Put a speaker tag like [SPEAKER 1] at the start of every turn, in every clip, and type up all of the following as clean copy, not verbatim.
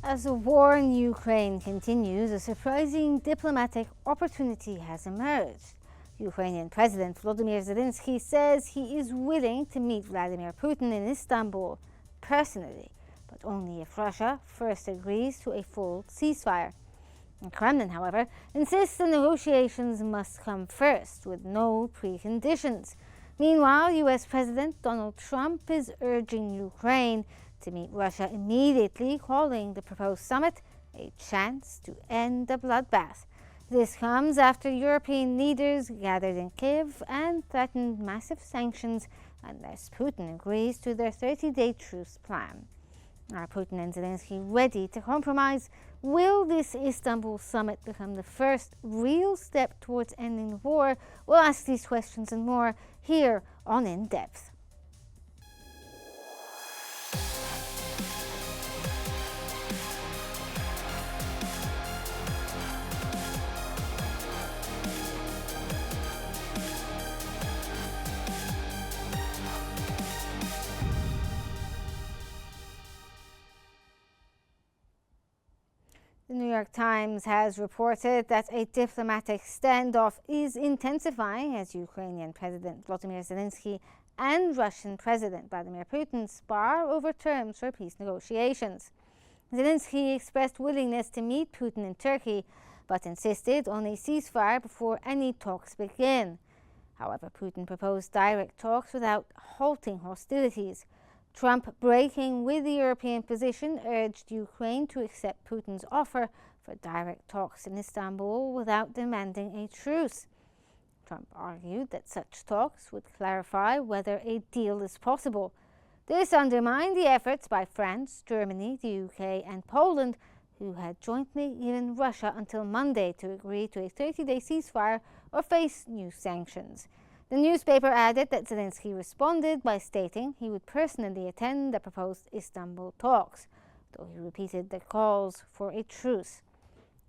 [SPEAKER 1] As the war in Ukraine continues, a surprising diplomatic opportunity has emerged. Ukrainian President Volodymyr Zelensky says he is willing to meet Vladimir Putin in Istanbul personally, but only if Russia first agrees to a full ceasefire. The Kremlin, however, insists the negotiations must come first, with no preconditions. Meanwhile, U.S. President Donald Trump is urging Ukraine to meet Russia immediately, calling the proposed summit a chance to end the bloodbath. This comes after European leaders gathered in Kiev and threatened massive sanctions unless Putin agrees to their 30-day truce plan. Are Putin and Zelensky ready to compromise? Will this Istanbul summit become the first real step towards ending the war? We'll ask these questions and more here on In Depth. The New York Times has reported that a diplomatic standoff is intensifying as Ukrainian President Volodymyr Zelensky and Russian President Vladimir Putin spar over terms for peace negotiations. Zelensky expressed willingness to meet Putin in Turkey, but insisted on a ceasefire before any talks begin. However, Putin proposed direct talks without halting hostilities. Trump, breaking with the European position, urged Ukraine to accept Putin's offer for direct talks in Istanbul without demanding a truce. Trump argued that such talks would clarify whether a deal is possible. This undermined the efforts by France, Germany, the UK and Poland, who had jointly given Russia until Monday to agree to a 30-day ceasefire or face new sanctions. The newspaper added that Zelensky responded by stating he would personally attend the proposed Istanbul talks, though he repeated the calls for a truce.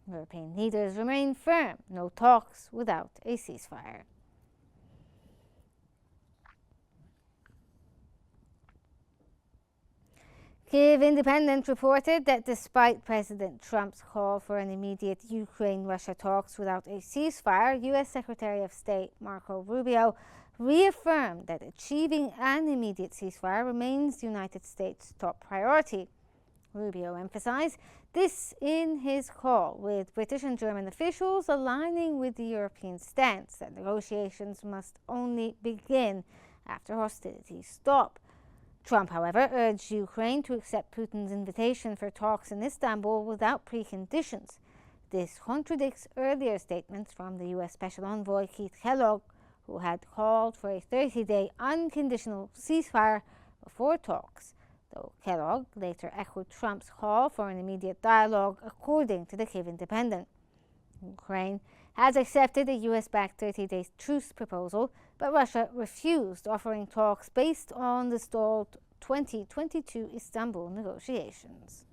[SPEAKER 1] European leaders remain firm: no talks without a ceasefire. Kyiv Independent reported that despite President Trump's call for an immediate Ukraine-Russia talks without a ceasefire, U.S. Secretary of State Marco Rubio reaffirmed that achieving an immediate ceasefire remains the United States' top priority. Rubio emphasized this in his call, with British and German officials aligning with the European stance that negotiations must only begin after hostilities stop. Trump, however, urged Ukraine to accept Putin's invitation for talks in Istanbul without preconditions. This contradicts earlier statements from the U.S. Special Envoy Keith Kellogg, who had called for a 30-day unconditional ceasefire before talks, though Kellogg later echoed Trump's call for an immediate dialogue, according to the Kyiv Independent. Ukraine has accepted a U.S.-backed 30-day truce proposal, but Russia refused, offering talks based on the stalled 2022 Istanbul negotiations.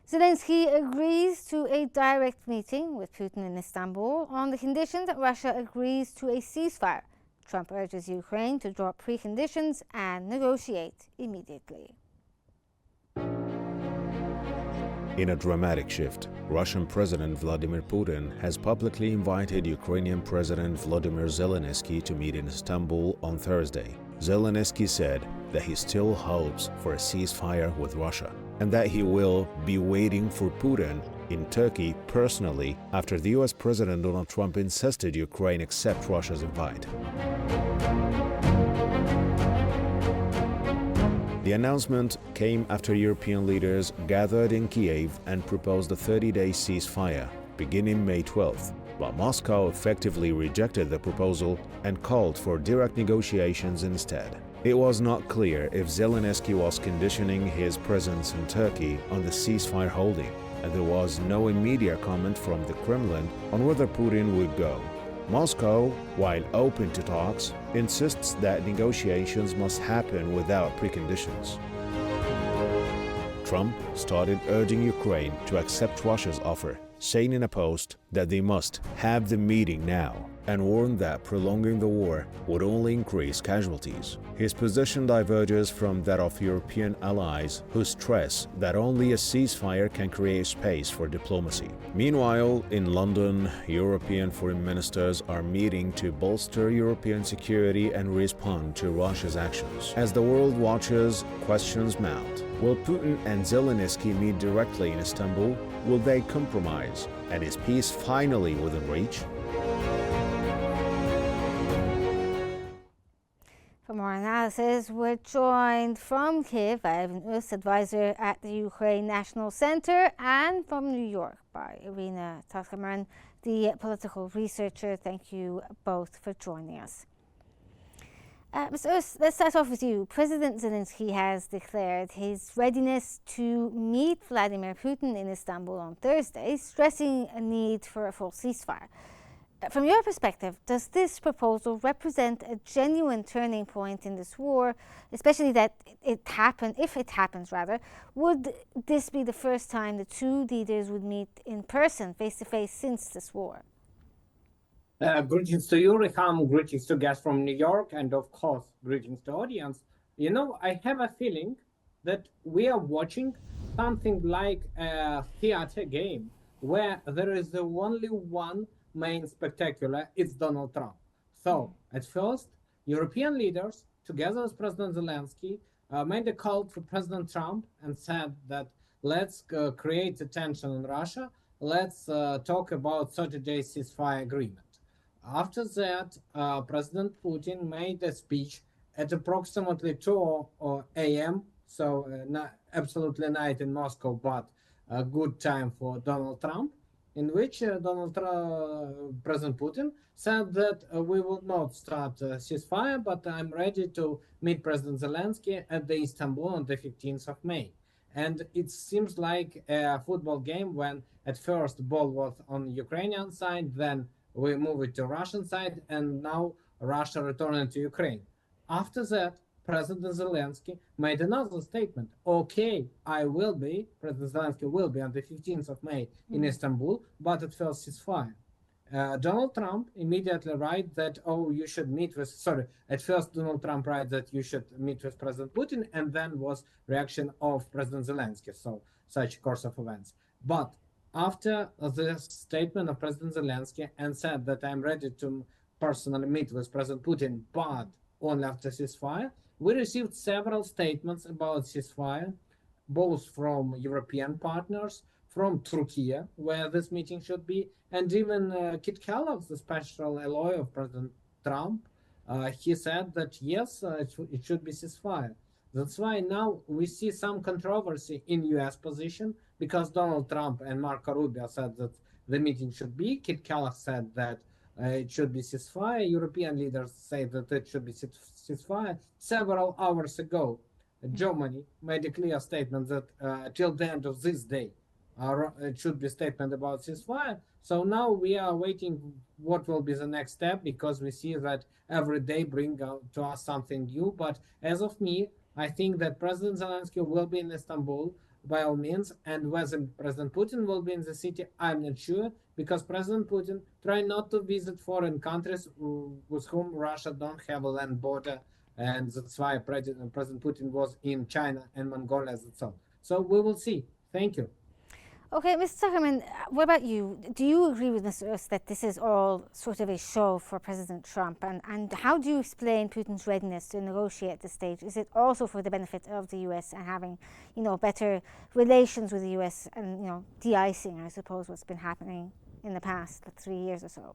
[SPEAKER 1] Zelensky agrees to a direct meeting with Putin in Istanbul on the condition that Russia agrees to a ceasefire. Trump urges Ukraine to drop preconditions and negotiate immediately.
[SPEAKER 2] In a dramatic shift, Russian President Vladimir Putin has publicly invited Ukrainian President Volodymyr Zelensky to meet in Istanbul on Thursday. Zelensky said that he still hopes for a ceasefire with Russia and that he will be waiting for Putin in Turkey personally after the US President Donald Trump insisted Ukraine accept Russia's invite. The announcement came after European leaders gathered in Kiev and proposed a 30-day ceasefire beginning May 12th, while Moscow effectively rejected the proposal and called for direct negotiations instead. It was not clear if Zelensky was conditioning his presence in Turkey on the ceasefire holding, and there was no immediate comment from the Kremlin on whether Putin would go. Moscow, while open to talks, insists that negotiations must happen without preconditions. Trump started urging Ukraine to accept Russia's offer, saying in a post that they must have the meeting now. and warned that prolonging the war would only increase casualties. His position diverges from that of European allies, who stress that only a ceasefire can create space for diplomacy. Meanwhile, in London, European foreign ministers are meeting to bolster European security and respond to Russia's actions. As the world watches, questions mount. Will Putin and Zelensky meet directly in Istanbul? Will they compromise? And is peace finally within reach?
[SPEAKER 1] For more analysis, we're joined from Kiev by Qnews advisor at the Ukraine National Center, and from New York by Irina Tarkaman, the political researcher. Thank you both for joining us. Mr. Urs, let's start off with you. President Zelensky has declared his readiness to meet Vladimir Putin in Istanbul on Thursday, stressing a need for a full ceasefire. From your perspective, does this proposal represent a genuine turning point in this war, especially that if it happens, would this be the first time the two leaders would meet in person, face-to-face, since this war?
[SPEAKER 3] Greetings to you, Reham. Greetings to guests from New York, and of course, greetings to audience. You know, I have a feeling that we are watching something like a theater game where there is only one main spectacular. It's Donald Trump. So, at first, European leaders, together with President Zelensky, made a call to President Trump and said that let's create a tension in Russia. Let's talk about 30-day ceasefire agreement. After that, President Putin made a speech at approximately 2 a.m., so not absolutely night in Moscow, but a good time for Donald Trump, in which President Putin said that we will not start a ceasefire, but I'm ready to meet President Zelensky at the Istanbul on the 15th of May. And it seems like a football game when at first the ball was on Ukrainian side, then we move it to Russian side, and now Russia returned to Ukraine. After that, President Zelensky made another statement. Okay, President Zelensky will be on the 15th of May in Istanbul, but at first ceasefire. Donald Trump immediately write that, you should meet with, at first Donald Trump write that you should meet with President Putin, and then was reaction of President Zelensky, so such course of events. But after the statement of President Zelensky and said that I'm ready to personally meet with President Putin, but only after ceasefire, we received several statements about ceasefire, both from European partners, from Turkey, where this meeting should be, and even Kit Kellogg, the special ally of President Trump, he said that yes, it should be ceasefire. That's why now we see some controversy in U.S. position, because Donald Trump and Marco Rubio said that the meeting should be. Kit Kellogg said that it should be ceasefire. European leaders say that it should be ceasefire. Several hours ago, Germany made a clear statement that till the end of this day, it should be a statement about ceasefire. So now we are waiting what will be the next step, because we see that every day bring to us something new. But as of me, I think that President Zelensky will be in Istanbul by all means, and whether President Putin will be in the city, I'm not sure, because President Putin try not to visit foreign countries with whom Russia don't have a land border, and that's why President Putin was in China and Mongolia as well. So we will see. Thank you.
[SPEAKER 1] Okay, Mr. Zuckerman, what about you? Do you agree with Mr. Urs that this is all sort of a show for President Trump? And how do you explain Putin's readiness to negotiate at this stage? Is it also for the benefit of the U.S. and having, better relations with the U.S. and, de-icing, I suppose, what's been happening in the past 3 years or so?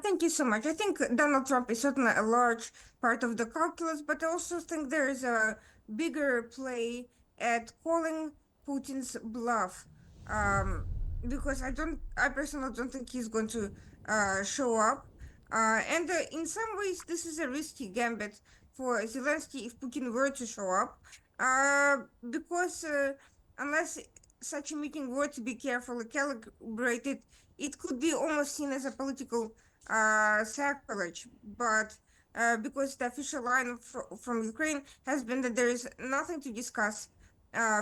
[SPEAKER 4] Thank you so much. I think Donald Trump is certainly a large part of the calculus, but I also think there is a bigger play at calling Putin's bluff, because I personally don't think he's going to show up. And in some ways, this is a risky gambit for Zelensky if Putin were to show up, because unless such a meeting were to be carefully calibrated, it could be almost seen as a political sacrilege. But because the official line from Ukraine has been that there is nothing to discuss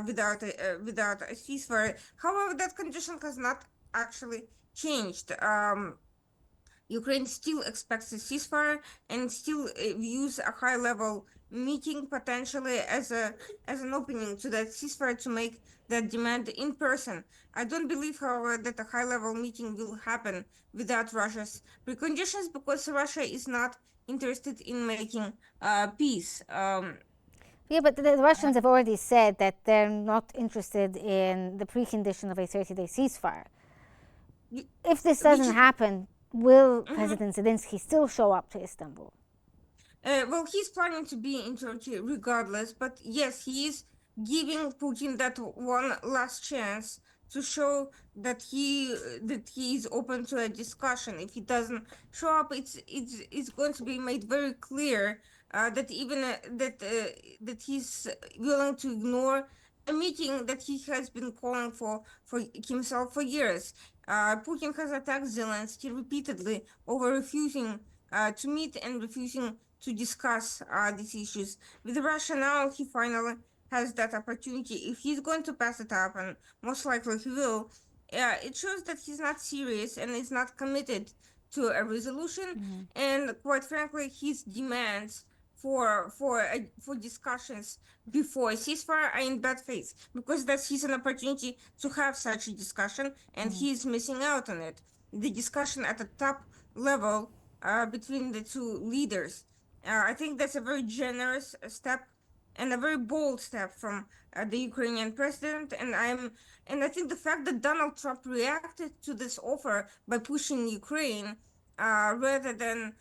[SPEAKER 4] without a ceasefire. However, that condition has not actually changed. Ukraine still expects a ceasefire and still views a high-level meeting potentially as an opening to that ceasefire to make that demand in person. I don't believe, however, that a high-level meeting will happen without Russia's preconditions because Russia is not interested in making peace.
[SPEAKER 1] Yeah, but the Russians have already said that they're not interested in the precondition of a 30-day ceasefire. If this doesn't happen, will President Zelensky still show up to Istanbul?
[SPEAKER 4] Well, he's planning to be in Turkey regardless, but yes, he is giving Putin that one last chance to show that he is open to a discussion. If he doesn't show up, it's going to be made very clear that even that he's willing to ignore a meeting that he has been calling for himself for years. Putin has attacked Zelensky repeatedly over refusing to meet and refusing to discuss these issues. With Russia now, he finally has that opportunity. If he's going to pass it up, and most likely he will, it shows that he's not serious and is not committed to a resolution. And quite frankly, his demands for discussions before a ceasefire are in bad faith because that's his an opportunity to have such a discussion, and he's missing out on it. The discussion at the top level between the two leaders. I think that's a very generous step and a very bold step from the Ukrainian president. And I think the fact that Donald Trump reacted to this offer by pushing Ukraine rather than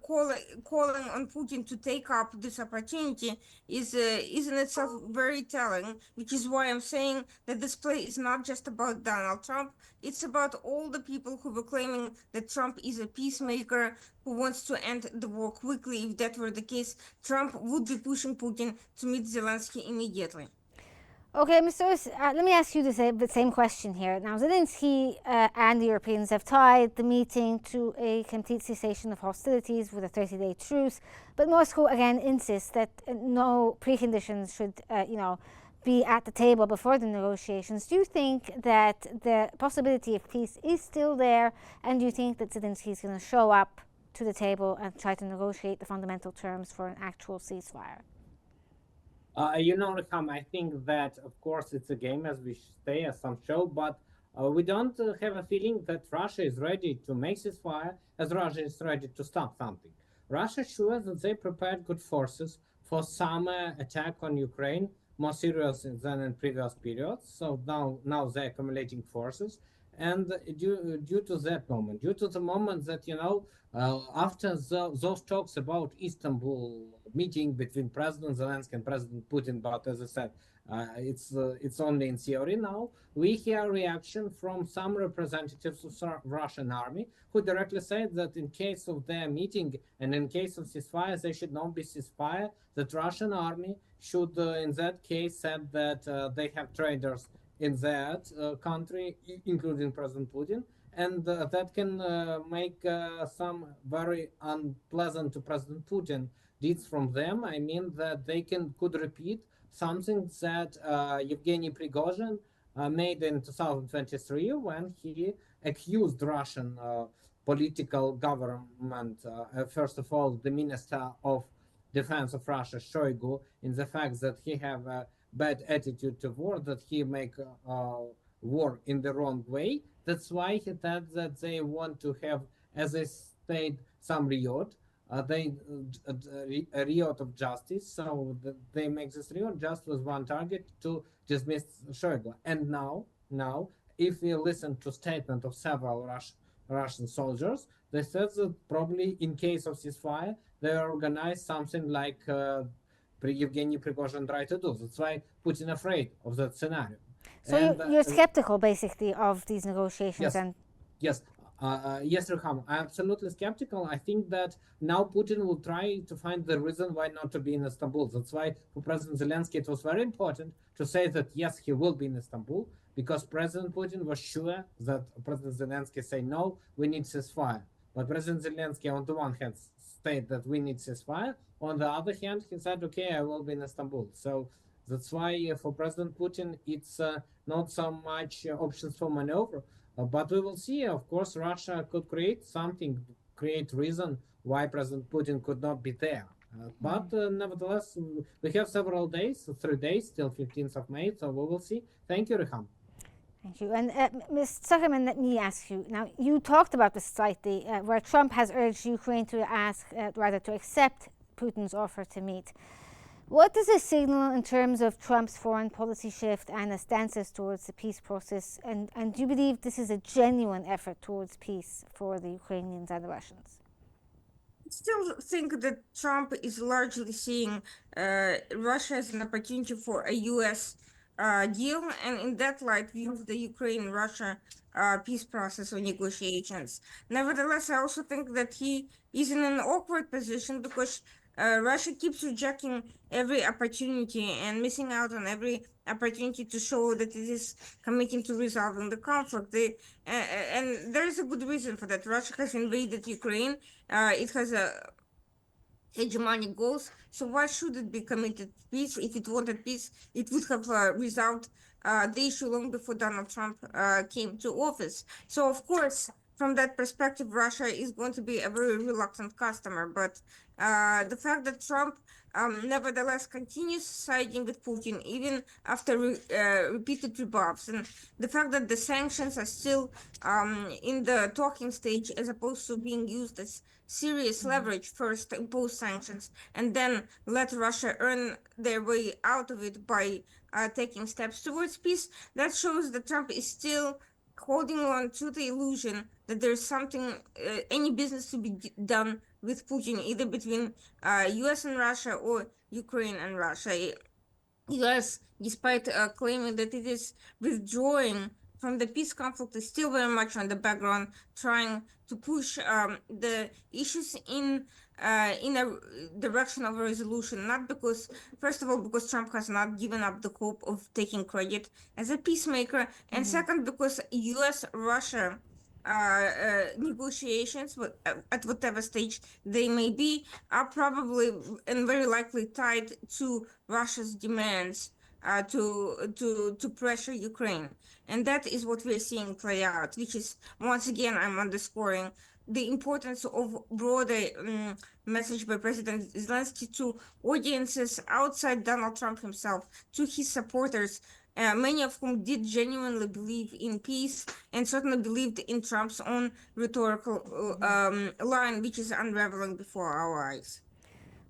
[SPEAKER 4] calling on Putin to take up this opportunity is in itself very telling, which is why I'm saying that this play is not just about Donald Trump. It's about all the people who were claiming that Trump is a peacemaker who wants to end the war quickly. If that were the case, Trump would be pushing Putin to meet Zelensky immediately.
[SPEAKER 1] Okay, Mr. Rus, let me ask you the same question here. Now, Zelensky and the Europeans have tied the meeting to a complete cessation of hostilities with a 30-day truce, but Moscow again insists that no preconditions should, be at the table before the negotiations. Do you think that the possibility of peace is still there, and do you think that Zelensky is going to show up to the table and try to negotiate the fundamental terms for an actual ceasefire?
[SPEAKER 3] Reham, I think that, of course, it's a game, as we say, as some show, but we don't have a feeling that Russia is ready to make ceasefire, as Russia is ready to stop something. Russia shows that they prepared good forces for summer attack on Ukraine, more serious than in previous periods. So now they're accumulating forces. And due to that moment, due to the moment that, after those talks about Istanbul meeting between President Zelensky and President Putin, but as I said, it's only in theory now, we hear reaction from some representatives of Russian army who directly said that in case of their meeting and in case of ceasefire, there should not be ceasefire, that Russian army should, in that case, said that they have traders in that country, including President Putin, and that can make some very unpleasant to President Putin deeds from them. I mean that they could repeat something that Yevgeny Prigozhin made in 2023 when he accused Russian political government, first of all, the Minister of Defense of Russia, Shoigu, in the fact that he have a bad attitude to war, that he make war in the wrong way. That's why he said that they want to have, as I said, some riot. A riot of justice. So they make this riot just with one target, to dismiss Shoigu. And now, if we listen to statement of several Russian soldiers, they said that probably in case of ceasefire, they organize something like Yevgeny Prigozhin tried to do. That's why Putin afraid of that scenario.
[SPEAKER 1] So you're skeptical, basically, of these negotiations.
[SPEAKER 3] Yes. Yes, Reham, I'm absolutely skeptical. I think that now Putin will try to find the reason why not to be in Istanbul. That's why for President Zelensky it was very important to say that yes, he will be in Istanbul, because President Putin was sure that President Zelensky say no, we need ceasefire. But President Zelensky on the one hand said that we need ceasefire. On the other hand, he said, okay, I will be in Istanbul. So that's why for President Putin, it's not so much options for maneuver. But we will see. Of course, Russia could create something create reason why President Putin could not be there. But nevertheless, we have several days, 3 days, till 15th of May, so we will see. Thank you, Reham.
[SPEAKER 1] Thank you. And Ms. Zuckerman, let me ask you. Now, you talked about this slightly, where Trump has urged Ukraine to to accept Putin's offer to meet. What does this signal in terms of Trump's foreign policy shift and the stances towards the peace process? And do you believe this is a genuine effort towards peace for the Ukrainians and the Russians?
[SPEAKER 4] I still think that Trump is largely seeing Russia as an opportunity for a U.S. Deal, and in that light views the Ukraine-Russia peace process or negotiations. Nevertheless, I also think that he is in an awkward position because Russia keeps rejecting every opportunity and missing out on every opportunity to show that it is committing to resolving the conflict. And there is a good reason for that. Russia has invaded Ukraine. It has hegemonic goals. So why should it be committed to peace? If it wanted peace, it would have resolved the issue long before Donald Trump came to office. So of course, from that perspective, Russia is going to be a very reluctant customer. But the fact that Trump nevertheless continues siding with Putin even after repeated rebuffs, and the fact that the sanctions are still in the talking stage as opposed to being used as serious leverage, first impose sanctions and then let Russia earn their way out of it by taking steps towards peace, that shows that Trump is still holding on to the illusion that there's something, any business to be done with Putin, either between US and Russia or Ukraine and Russia. US, despite claiming that it is withdrawing from the peace conflict, is still very much on the background, trying to push the issues in a direction of a resolution, not because, first of all, because Trump has not given up the hope of taking credit as a peacemaker, and second, because US-Russia negotiations, at whatever stage they may be, are probably and very likely tied to Russia's demands to pressure Ukraine. And that is what we're seeing play out, which is, once again, I'm underscoring the importance of broader message by President Zelensky to audiences outside Donald Trump himself, to his supporters, many of whom did genuinely believe in peace and certainly believed in Trump's own rhetorical line, which is unraveling before our eyes.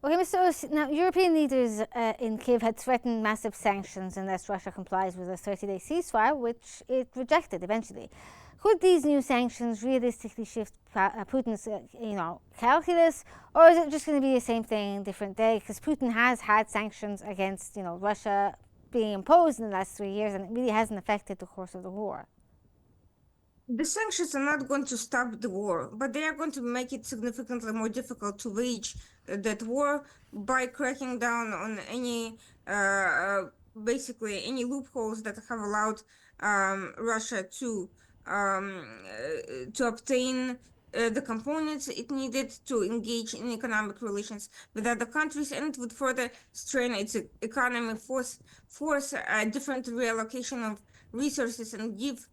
[SPEAKER 1] Okay, Mr. Oss, now European leaders in Kiev had threatened massive sanctions unless Russia complies with a 30-day ceasefire, which it rejected eventually. Could these new sanctions realistically shift Putin's, calculus, or is it just going to be the same thing, different day? Because Putin has had sanctions against, Russia being imposed in the last 3 years, and it really hasn't affected the course of the war.
[SPEAKER 4] The sanctions are not going to stop the war, but they are going to make it significantly more difficult to wage that war by cracking down on any, basically any loopholes that have allowed Russia to obtain the components it needed to engage in economic relations with other countries, and it would further strain its economy, force a different reallocation of resources, and give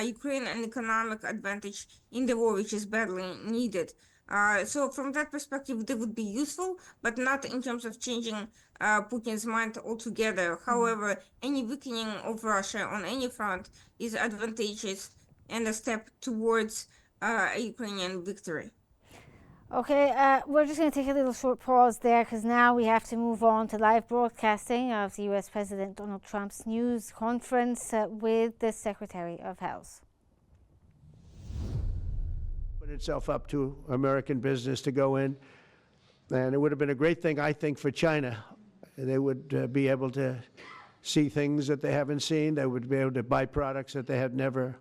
[SPEAKER 4] Ukraine an economic advantage in the war, which is badly needed. So from that perspective, they would be useful, but not in terms of changing Putin's mind altogether. However, any weakening of Russia on any front is advantageous and a step towards a Ukrainian victory.
[SPEAKER 1] Okay, we're just going to take a little short pause there because now we have to move on to live broadcasting of the US President Donald Trump's news conference with the Secretary of Health.
[SPEAKER 5] Put itself up to American business to go in, and it would have been a great thing, I think, for China. They would be able to see things that they haven't seen. They would be able to buy products that they had never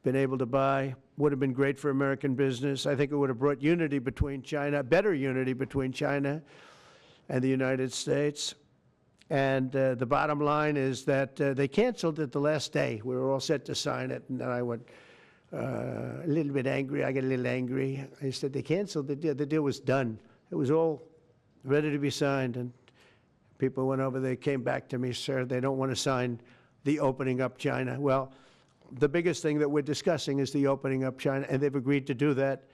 [SPEAKER 5] been able to buy. Would have been great for American business. I think it would have brought unity between China, better unity between China and the United States. And the bottom line is that they canceled it the last day. We were all set to sign it, and then I went a little bit angry. I got a little angry. I said, they canceled the deal. The deal was done. It was all ready to be signed, and people went over, they came back to me, sir, they don't want to sign the opening up China. Well, the biggest thing that we're discussing is the opening up China, and they've agreed to do that.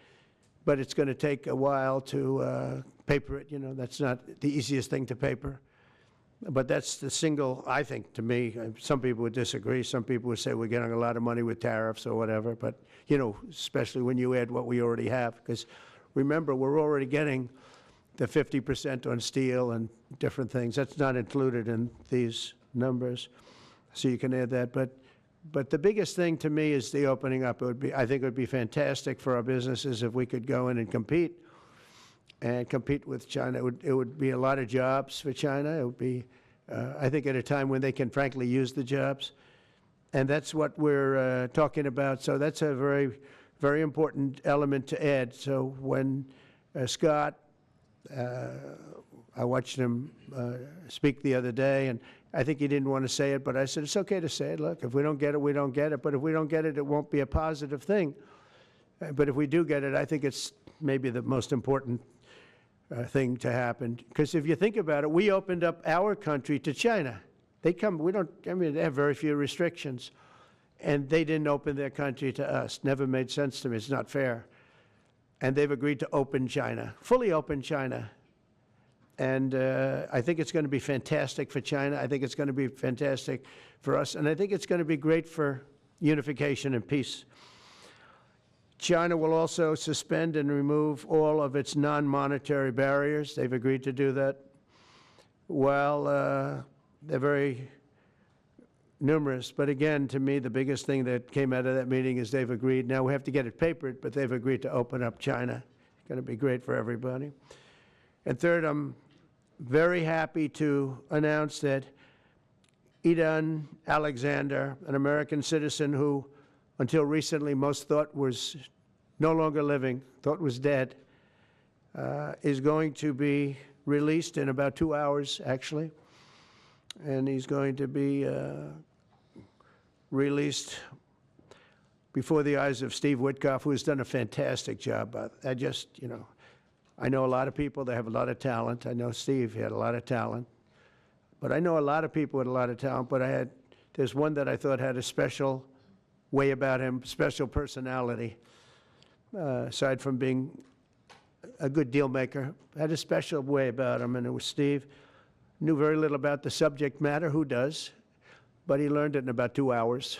[SPEAKER 5] but it's going to take a while to paper it. You know, that's not the easiest thing to paper. But that's the single, I think, to me, some people would disagree. Some people would say we're getting a lot of money with tariffs or whatever. But, you know, especially when you add what we already have. Because remember, we're already getting the 50% on steel and different things. That's not included in these numbers. So you can add that. But the biggest thing to me is the opening up. I think it would be fantastic for our businesses if we could go in and compete with China. It would be a lot of jobs for China. It would be, I think, at a time when they can frankly use the jobs. And that's what we're talking about. So that's a very, very important element to add. So when Scott, I watched him speak the other day, and I think he didn't want to say it, but I said, it's okay to say it. Look, if we don't get it, we don't get it. But if we don't get it, it won't be a positive thing. But if we do get it, I think it's maybe the most important thing to happen. Because if you think about it, we opened up our country to China. They have very few restrictions. And they didn't open their country to us. Never made sense to me. It's not fair. And they've agreed to open China, fully open China. And I think it's going to be fantastic for China. I think it's going to be fantastic for us. And I think it's going to be great for unification and peace. China will also suspend and remove all of its non-monetary barriers. They've agreed to do that. Well, they're very numerous. But again, to me, the biggest thing that came out of that meeting is they've agreed. Now we have to get it papered, but they've agreed to open up China. It's going to be great for everybody. And third, I'm very happy to announce that Idan Alexander, an American citizen who until recently most thought was no longer living, thought was dead, is going to be released in about 2 hours, actually. And he's going to be released before the eyes of Steve Witkoff, who has done a fantastic job. I know a lot of people that have a lot of talent. I know Steve had a lot of talent. But I know a lot of people with a lot of talent, but there's one that I thought had a special way about him, special personality, aside from being a good deal maker, had a special way about him, and it was Steve. Knew very little about the subject matter, who does, but he learned it in about 2 hours.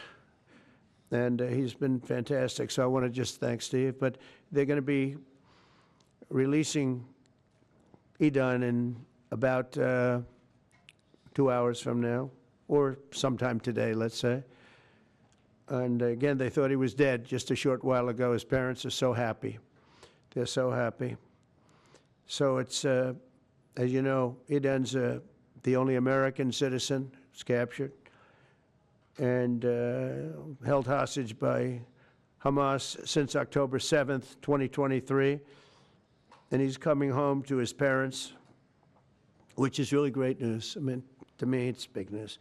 [SPEAKER 5] And he's been fantastic, so I want to just thank Steve. But they're going to be releasing Idan in about 2 hours from now, or sometime today, let's say. And again, they thought he was dead just a short while ago. His parents are so happy. They're so happy. So it's, as you know, Idan's the only American citizen who's captured and held hostage by Hamas since October 7th, 2023. And he's coming home to his parents, which is really great news. I mean, to me, it's big news.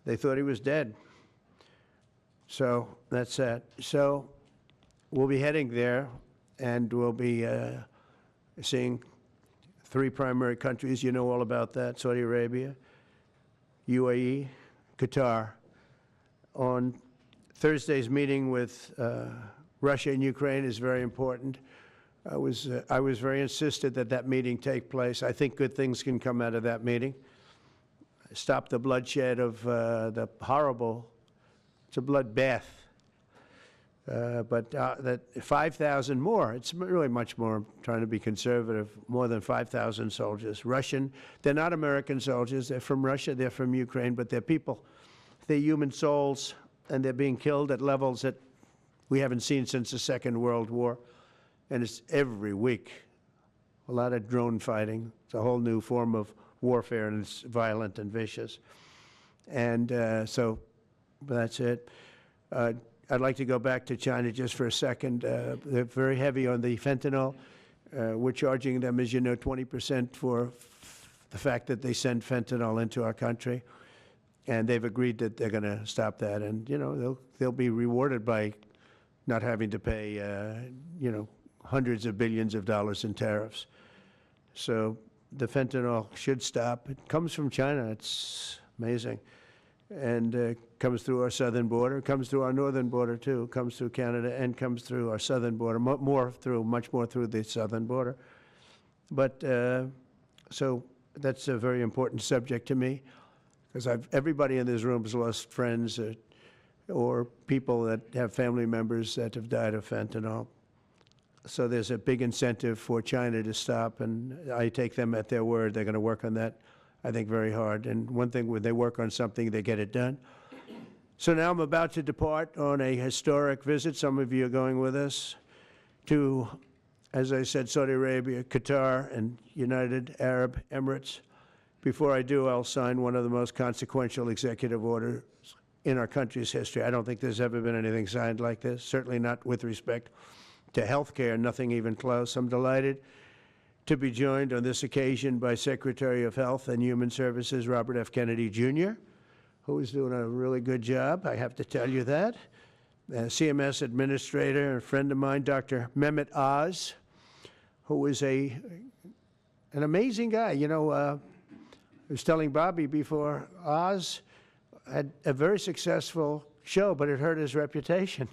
[SPEAKER 5] They thought he was dead. So that's that. So we'll be heading there, and we'll be seeing 3 primary countries. You know all about that: Saudi Arabia, UAE, Qatar. On Thursday's meeting with Russia and Ukraine is very important. I was very insistent that that meeting take place. I think good things can come out of that meeting. Stop the bloodshed of the horrible. It's a bloodbath. But that 5,000 more, it's really much more, I'm trying to be conservative, more than 5,000 soldiers. Russian, they're not American soldiers, they're from Russia, they're from Ukraine, but they're people. They're human souls, and they're being killed at levels that we haven't seen since the Second World War. And it's every week. A lot of drone fighting. It's a whole new form of warfare, and it's violent and vicious. And so that's it. I'd like to go back to China just for a second. They're very heavy on the fentanyl. We're charging them, as you know, 20% for the fact that they send fentanyl into our country. And they've agreed that they're going to stop that. And, you know, they'll be rewarded by not having to pay, hundreds of billions of dollars in tariffs. So the fentanyl should stop. It comes from China. It's amazing. and comes through our southern border, comes through our northern border too, comes through Canada, and comes through our southern border, much more through the southern border. But so that's a very important subject to me, because everybody in this room has lost friends or people that have family members that have died of fentanyl. So there's a big incentive for China to stop, and I take them at their word. They're going to work on that, I think, very hard. And one thing, when they work on something, they get it done. So now I'm about to depart on a historic visit. Some of you are going with us to, as I said, Saudi Arabia, Qatar, and United Arab Emirates. Before I do, I'll sign one of the most consequential executive orders in our country's history. I don't think there's ever been anything signed like this, certainly not with respect to health care, nothing even close. I'm delighted to be joined on this occasion by Secretary of Health and Human Services Robert F. Kennedy, Jr., who is doing a really good job, I have to tell you that. CMS Administrator, a friend of mine, Dr. Mehmet Oz, who is an amazing guy. You know, I was telling Bobby before, Oz had a very successful show, but it hurt his reputation.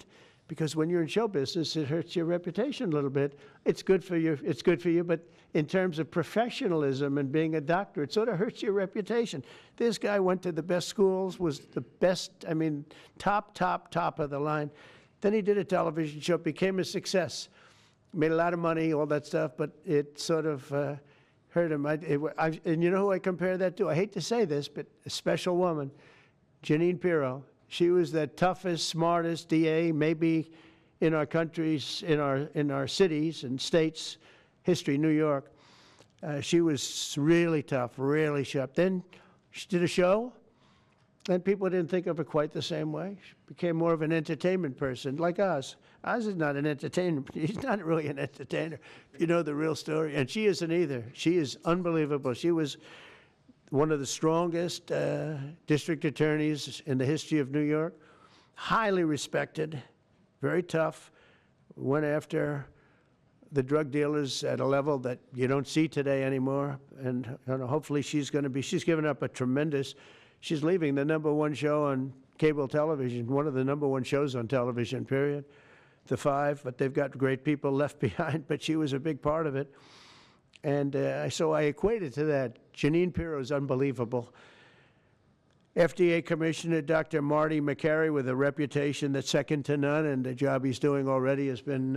[SPEAKER 5] Because when you're in show business, it hurts your reputation a little bit. It's good for you, but in terms of professionalism and being a doctor, it sort of hurts your reputation. This guy went to the best schools, was the best, I mean, top of the line. Then he did a television show, became a success, made a lot of money, all that stuff, but it sort of hurt him. And you know who I compare that to? I hate to say this, but a special woman, Jeanine Pirro. She was the toughest, smartest DA, maybe in our countries, in our cities and states history, New York. She was really tough, really sharp. Then she did a show, and people didn't think of her quite the same way. She became more of an entertainment person, like Oz. Oz is not an entertainer. He's not really an entertainer, if you know the real story. And she isn't either. She is unbelievable. She was one of the strongest district attorneys in the history of New York, highly respected, very tough, went after the drug dealers at a level that you don't see today anymore. And hopefully she's given up a tremendous, she's leaving the #1 show on cable television, one of the #1 shows on television, period, The Five, but they've got great people left behind, but she was a big part of it. And so I equated to that. Jeanine Pirro is unbelievable. FDA Commissioner Dr. Marty McCary, with a reputation that's second to none, and the job he's doing already has been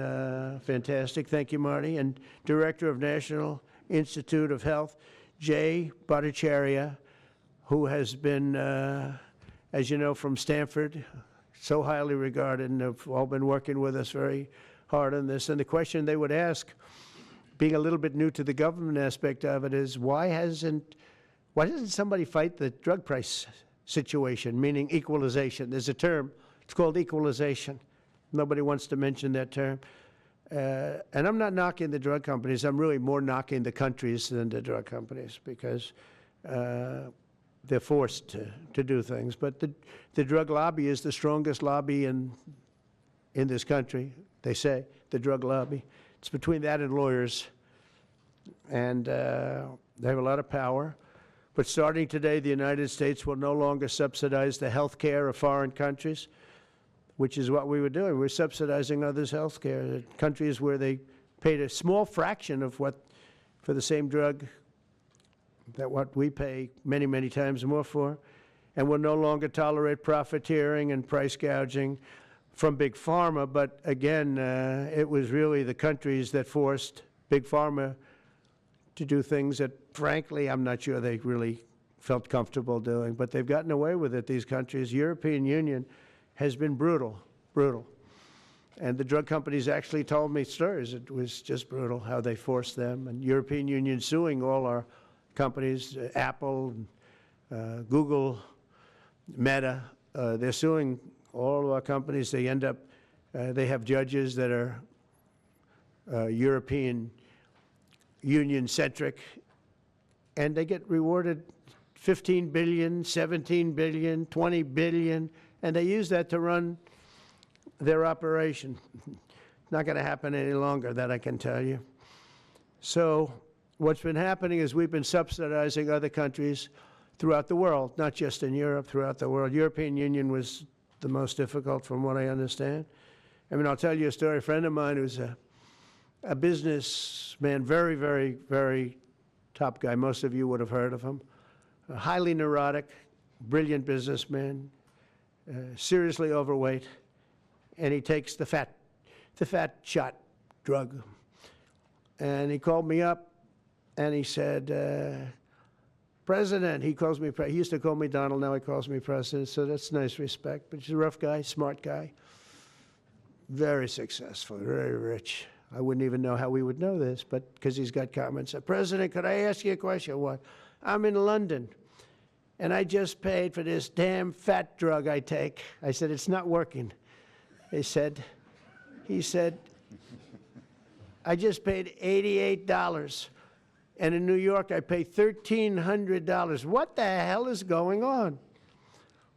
[SPEAKER 5] fantastic. Thank you, Marty. And Director of National Institute of Health, Jay Bhattacharya, who has been, as you know, from Stanford, so highly regarded, and have all been working with us very hard on this. And the question they would ask, being a little bit new to the government aspect of it, is why doesn't somebody fight the drug price situation, meaning equalization? There's a term, it's called equalization. Nobody wants to mention that term. And I'm not knocking the drug companies. I'm really more knocking the countries than the drug companies, because they're forced to do things. But the drug lobby is the strongest lobby in this country, they say, the drug lobby. It's between that and lawyers, and they have a lot of power. But starting today, the United States will no longer subsidize the health care of foreign countries, which is what we were doing. We're subsidizing others' health care. Countries where they paid a small fraction of what, for the same drug, that what we pay many, many times more for. And will no longer tolerate profiteering and price gouging from Big Pharma. But again, it was really the countries that forced Big Pharma to do things that, frankly, I'm not sure they really felt comfortable doing. But they've gotten away with it, these countries. European Union has been brutal. And the drug companies actually told me stories. It was just brutal how they forced them. And European Union suing all our companies, Apple, Google, Meta. They're suing all of our companies. They end up, they have judges that are European Union-centric, and they get rewarded $15 billion, $17 billion, $20 billion, and they use that to run their operation. Not going to happen any longer, that I can tell you. So what's been happening is we've been subsidizing other countries throughout the world, not just in Europe, throughout the world. European Union was the most difficult from what I understand. I mean, I'll tell you a story. A friend of mine who's a businessman, very, very, very top guy. Most of you would have heard of him. A highly neurotic, brilliant businessman, seriously overweight, and he takes the fat shot drug. And he called me up, and he said, President, he calls me, he used to call me Donald, now he calls me President, so that's nice respect. But he's a rough guy, smart guy, very successful, very rich. I wouldn't even know how we would know this, but because he's got comments. President, could I ask you a question? What? I'm in London, and I just paid for this damn fat drug I take. I said, it's not working. He said, I just paid $88. And in New York, I pay $1,300. What the hell is going on?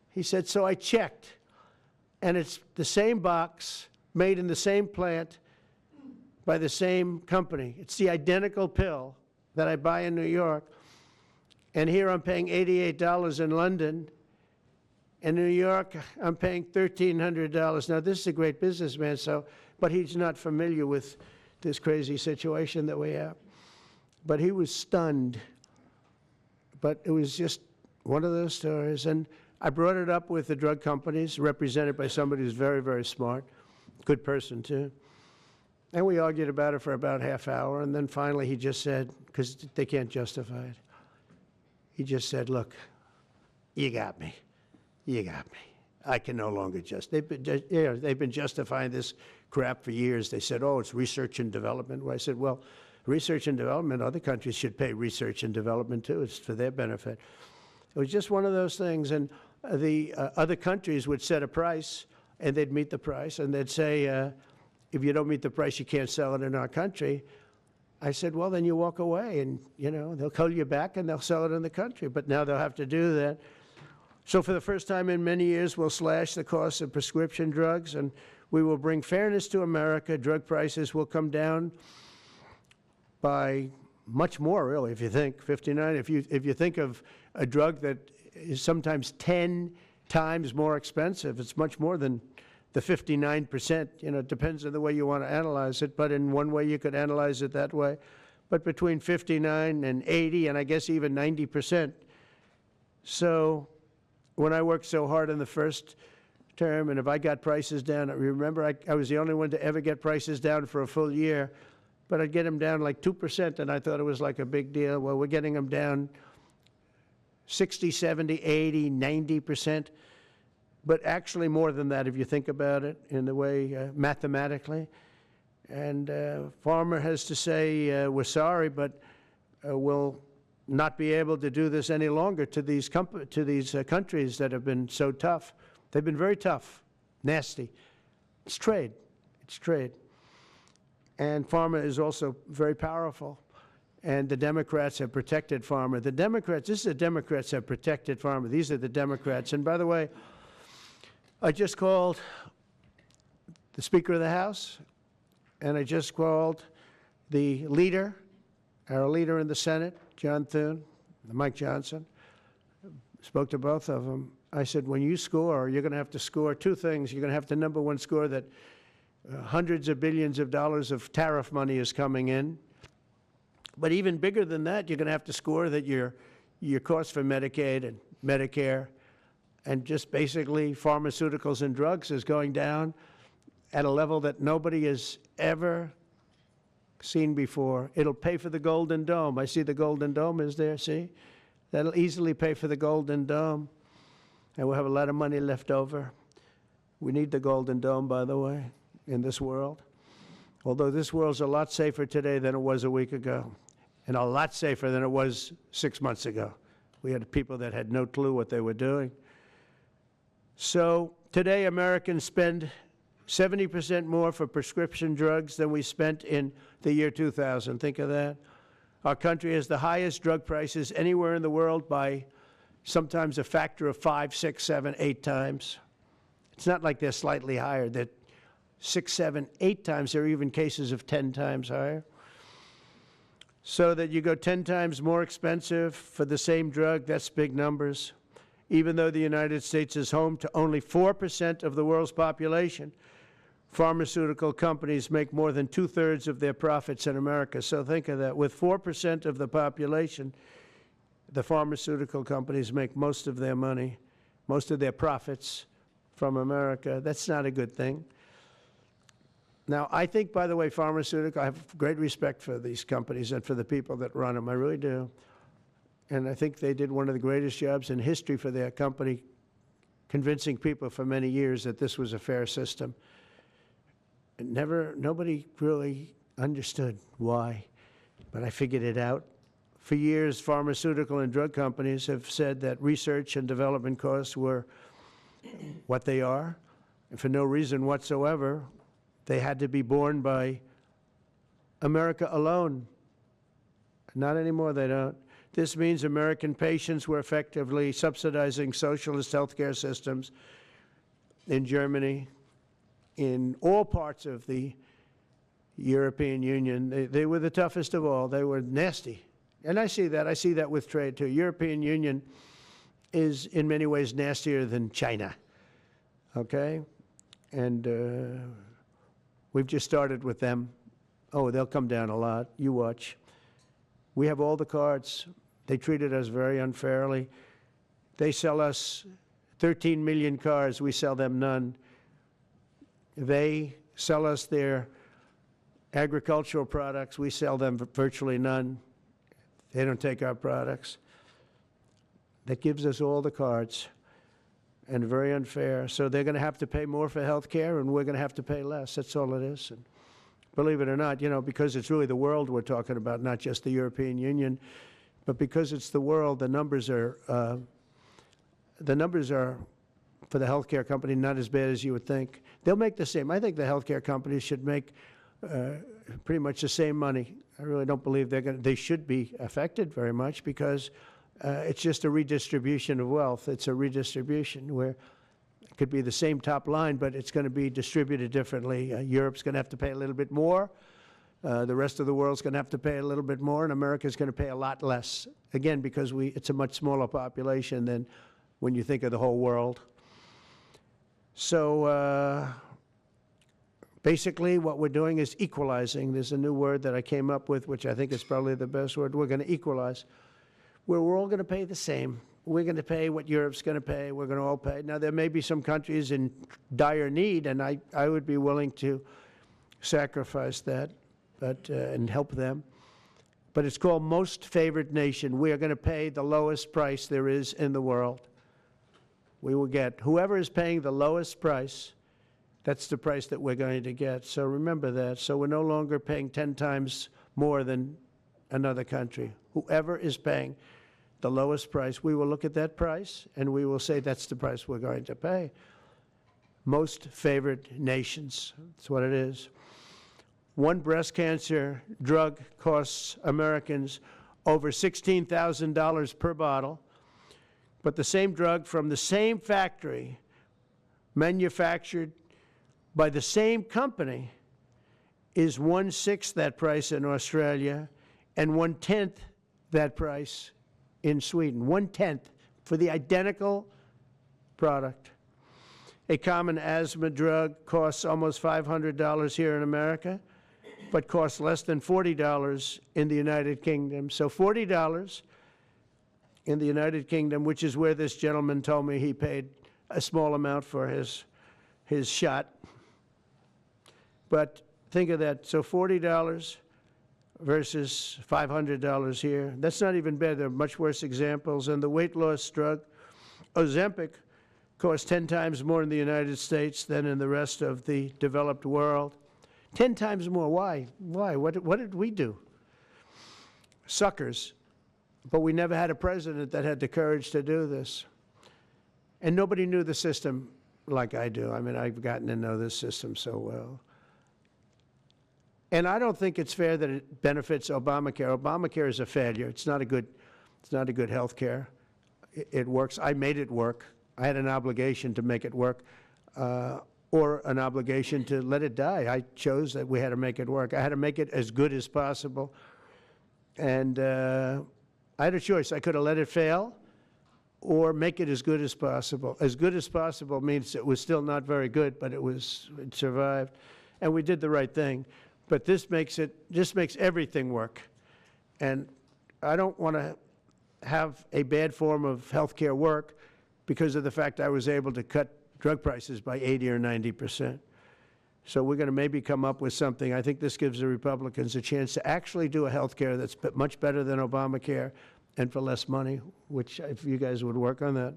[SPEAKER 5] He said, so I checked, and it's the same box, made in the same plant, by the same company. It's the identical pill that I buy in New York. And here I'm paying $88 in London. In New York, I'm paying $1,300. Now, this is a great businessman, but he's not familiar with this crazy situation that we have. But he was stunned. But it was just one of those stories. And I brought it up with the drug companies, represented by somebody who's very, very smart, good person too. And we argued about it for about half hour, and then finally he just said, because they can't justify it, he just said, look, you got me. You got me. I can no longer they've been justifying this crap for years. They said, oh, it's research and development. Well, I said, well, research and development, other countries should pay research and development too. It's for their benefit. It was just one of those things. And the other countries would set a price, and they'd meet the price, and they'd say, if you don't meet the price, you can't sell it in our country. I said, well, then you walk away, and they'll call you back, and they'll sell it in the country. But now they'll have to do that. So for the first time in many years, we'll slash the cost of prescription drugs, and we will bring fairness to America. Drug prices will come down by much more, really, if you think 59. If you think of a drug that is sometimes 10 times more expensive, it's much more than the 59%. It depends on the way you want to analyze it, but in one way you could analyze it that way. But between 59 and 80, and I guess even 90%. So when I worked so hard in the first term, and if I got prices down, remember I was the only one to ever get prices down for a full year, but I'd get them down like 2%, and I thought it was like a big deal. Well, we're getting them down 60, 70, 80, 90%. But actually more than that, if you think about it in the way mathematically. And Pharma has to say, we're sorry, but we'll not be able to do this any longer to these countries that have been so tough. They've been very tough, nasty. It's trade. It's trade. And Pharma is also very powerful. And the Democrats have protected Pharma. This is the Democrats have protected Pharma. These are the Democrats. And by the way, I just called the Speaker of the House, and I just called the leader, our leader in the Senate, John Thune, Mike Johnson. Spoke to both of them. I said, when you score, you're going to have to score two things. You're going to have to, number one, score that hundreds of billions of dollars of tariff money is coming in. But even bigger than that, you're going to have to score that your costs for Medicaid and Medicare and just basically pharmaceuticals and drugs is going down at a level that nobody has ever seen before. It'll pay for the Golden Dome. I see the Golden Dome is there, see? That'll easily pay for the Golden Dome. And we'll have a lot of money left over. We need the Golden Dome, by the way, in this world. Although this world's a lot safer today than it was a week ago, and a lot safer than it was 6 months ago. We had people that had no clue what they were doing. So today, Americans spend 70% more for prescription drugs than we spent in the year 2000. Think of that. Our country has the highest drug prices anywhere in the world by sometimes a factor of 5, 6, 7, 8 times. It's not like they're slightly higher. They're 6, 7, 8 times. There are even cases of 10 times higher. So that you go 10 times more expensive for the same drug. That's big numbers. Even though the United States is home to only 4% of the world's population, pharmaceutical companies make more than 2/3 of their profits in America. So think of that. With 4% of the population, the pharmaceutical companies make most of their money, most of their profits from America. That's not a good thing. Now, I think, by the way, I have great respect for these companies and for the people that run them. I really do. And I think they did one of the greatest jobs in history for their company, convincing people for many years that this was a fair system. Nobody really understood why, but I figured it out. For years, pharmaceutical and drug companies have said that research and development costs were what they are, and for no reason whatsoever, they had to be borne by America alone. Not anymore, they don't. This means American patients were effectively subsidizing socialist healthcare systems in Germany, in all parts of the European Union. They were the toughest of all. They were nasty. And I see that. I see that with trade, too. European Union is, in many ways, nastier than China. Okay? And we've just started with them. Oh, they'll come down a lot. You watch. We have all the cards. They treated us very unfairly. They sell us 13 million cars. We sell them none. They sell us their agricultural products. We sell them virtually none. They don't take our products. That gives us all the cards, and very unfair. So they're going to have to pay more for health care, and we're going to have to pay less. That's all it is. And believe it or not, because it's really the world we're talking about, not just the European Union, but because it's the world, the numbers are for the healthcare company not as bad as you would think. They'll make the same. I think the healthcare companies should make pretty much the same money. I really don't believe they should be affected very much, because it's just a redistribution of wealth. It's a redistribution where it could be the same top line, but it's going to be distributed differently. Europe's going to have to pay a little bit more. The rest of the world's going to have to pay a little bit more, and America's going to pay a lot less. Again, because it's a much smaller population than when you think of the whole world. So basically what we're doing is equalizing. There's a new word that I came up with, which I think is probably the best word. We're going to equalize, where we're all going to pay the same. We're going to pay what Europe's going to pay. We're going to all pay. Now, there may be some countries in dire need, and I would be willing to sacrifice that and help them. But it's called most favored nation. We are going to pay the lowest price there is in the world. We will get whoever is paying the lowest price. That's the price that we're going to get. So remember that. So we're no longer paying 10 times more than another country. Whoever is paying the lowest price, we will look at that price and we will say that's the price we're going to pay. Most favored nations. That's what it is. One breast cancer drug costs Americans over $16,000 per bottle, but the same drug from the same factory, manufactured by the same company, is 1/6 that price in Australia and 1/10 that price in Sweden. 1/10 for the identical product. A common asthma drug costs almost $500 here in America, but costs less than $40 in the United Kingdom. So $40 in the United Kingdom, which is where this gentleman told me he paid a small amount for his shot. But think of that. So $40 versus $500 here. That's not even bad. There are much worse examples. And the weight loss drug, Ozempic, costs 10 times more in the United States than in the rest of the developed world. 10 times more. Why? Why? What did we do? Suckers. But we never had a president that had the courage to do this. And nobody knew the system like I do. I mean, I've gotten to know this system so well. And I don't think it's fair that it benefits Obamacare. Obamacare is a failure. It's not a good health care. It works. I made it work. I had an obligation to make it work, or an obligation to let it die. I chose that we had to make it work. I had to make it as good as possible. And I had a choice. I could have let it fail or make it as good as possible. As good as possible means it was still not very good, but it survived. And we did the right thing. But this makes everything work. And I don't want to have a bad form of health care work because of the fact I was able to cut drug prices by 80 or 90%. So we're going to maybe come up with something. I think this gives the Republicans a chance to actually do a health care that's much better than Obamacare and for less money, which if you guys would work on that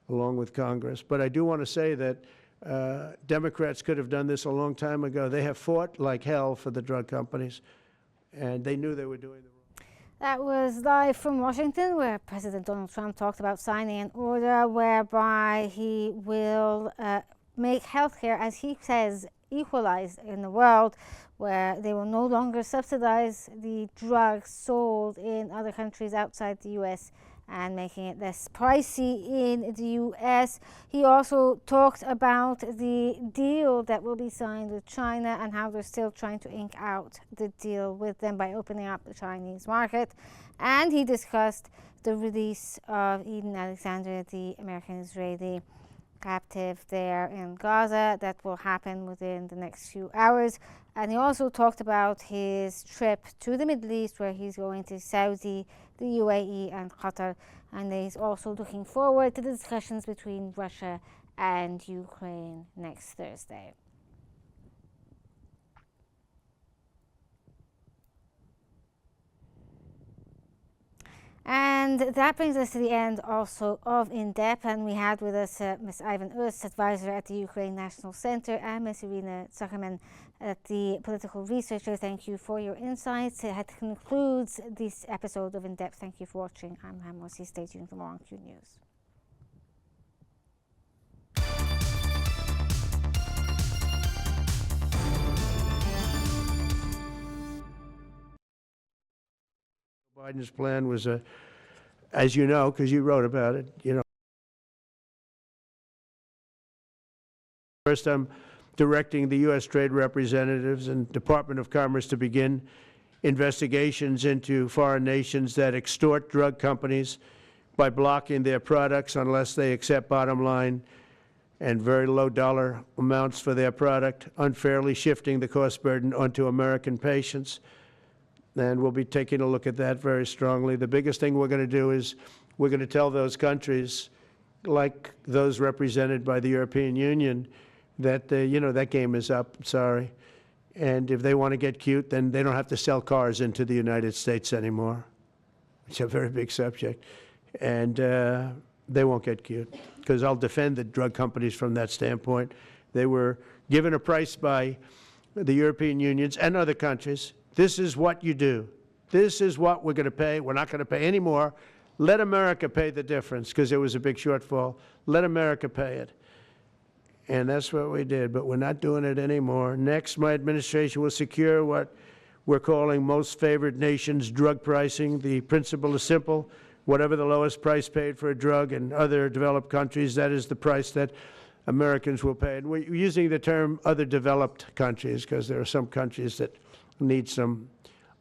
[SPEAKER 5] along with Congress. But I do want to say that Democrats could have done this a long time ago. They have fought like hell for the drug companies, and they knew they were doing the wrong.
[SPEAKER 1] That was live from Washington, where President Donald Trump talked about signing an order whereby he will make healthcare, as he says, equalized in the world, where they will no longer subsidize the drugs sold in other countries outside the U.S. and making it less pricey in the U.S. He also talked about the deal that will be signed with China and how they're still trying to ink out the deal with them by opening up the Chinese market. And he discussed the release of Eden Alexander, the American-Israeli captive there in Gaza. That will happen within the next few hours. And he also talked about his trip to the Middle East, where he's going to Saudi, the UAE and Qatar, and he's also looking forward to the discussions between Russia and Ukraine next Thursday. And that brings us to the end also of In Depth, and we had with us Ms. Ivan Ust, advisor at the Ukraine National Center, and Ms. Irina Zuckerman, the political researcher. Thank you for your insights. That concludes this episode of In Depth. Thank you for watching. I'm Ham Morsi. Stay tuned for more on Qnews.
[SPEAKER 5] Biden's plan was, as you know, because you wrote about it, first I'm directing the U.S. trade representatives and Department of Commerce to begin investigations into foreign nations that extort drug companies by blocking their products unless they accept bottom line and very low dollar amounts for their product, unfairly shifting the cost burden onto American patients. And we'll be taking a look at that very strongly. The biggest thing we're going to do is we're going to tell those countries, like those represented by the European Union, that, that game is up, sorry. And if they want to get cute, then they don't have to sell cars into the United States anymore. It's a very big subject. And they won't get cute, because I'll defend the drug companies from that standpoint. They were given a price by the European Unions and other countries. This is what you do. This is what we're going to pay. We're not going to pay any more. Let America pay the difference, because there was a big shortfall. Let America pay it. And that's what we did, but we're not doing it anymore. Next, my administration will secure what we're calling most favored nations drug pricing. The principle is simple. Whatever the lowest price paid for a drug in other developed countries, that is the price that Americans will pay. And we're using the term other developed countries because there are some countries that need some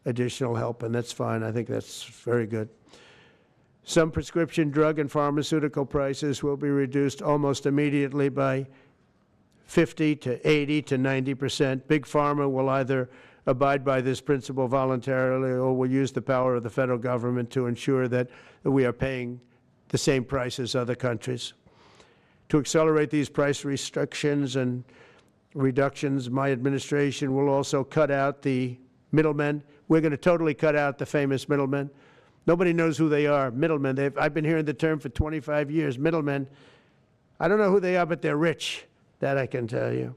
[SPEAKER 5] additional help, and that's fine. I think that's very good. Some prescription drug and pharmaceutical prices will be reduced almost immediately by 50 to 80 to 90%. Big Pharma will either abide by this principle voluntarily or will use the power of the federal government to ensure that we are paying the same price as other countries. To accelerate these price restrictions and reductions, my administration will also cut out the middlemen. We're going to totally cut out the famous middlemen. Nobody knows who they are, middlemen. I've been hearing the term for 25 years, middlemen. I don't know who they are, but they're rich. That I can tell you.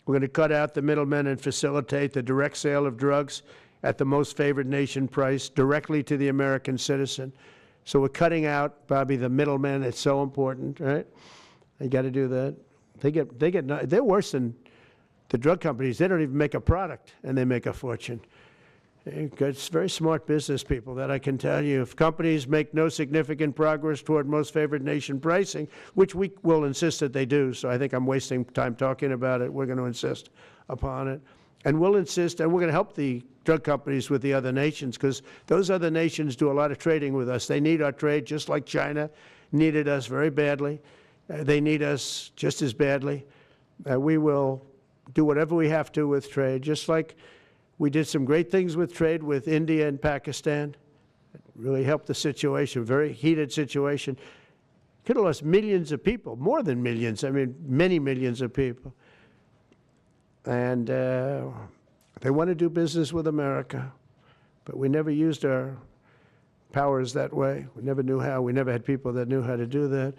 [SPEAKER 5] We're going to cut out the middlemen and facilitate the direct sale of drugs at the most favored nation price directly to the American citizen. So we're cutting out, Bobby, the middlemen. It's so important, right? You got to do that. They're worse than the drug companies. They don't even make a product, and they make a fortune. It's very smart business people, that I can tell you. If companies make no significant progress toward most favored nation pricing, which we will insist that they do, so I think I'm wasting time talking about it. We're going to insist upon it. And we'll insist, and we're going to help the drug companies with the other nations, because those other nations do a lot of trading with us. They need our trade, just like China needed us very badly. They need us just as badly. We will do whatever we have to with trade, just like we did some great things with trade with India and Pakistan. It really helped the situation, very heated situation. Could have lost millions of people, more than millions, I mean, many millions of people. And they want to do business with America, but we never used our powers that way. We never knew how. We never had people that knew how to do that.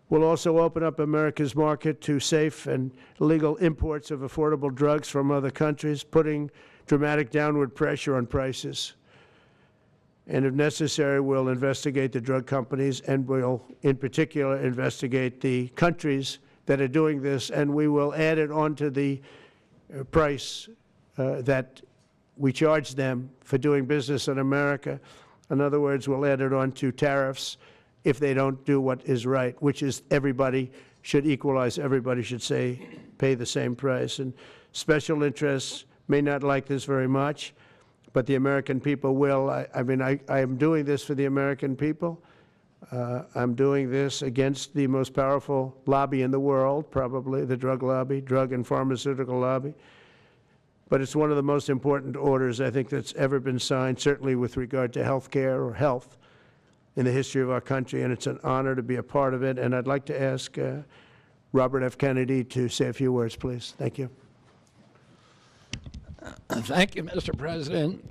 [SPEAKER 5] We'll also open up America's market to safe and legal imports of affordable drugs from other countries, putting dramatic downward pressure on prices. And if necessary, we'll investigate the drug companies, and we'll, in particular, investigate the countries that are doing this, and we will add it onto the price that we charge them for doing business in America. In other words, we'll add it on to tariffs if they don't do what is right, which is everybody should equalize, everybody should pay the same price. And special interests may not like this very much, but the American people will. I am doing this for the American people. I'm doing this against the most powerful lobby in the world, probably the drug lobby, drug and pharmaceutical lobby. But it's one of the most important orders, I think, that's ever been signed, certainly with regard to health care or health in the history of our country, and it's an honor to be a part of it. And I'd like to ask Robert F. Kennedy to say a few words, please. Thank you.
[SPEAKER 6] Thank you, Mr. President.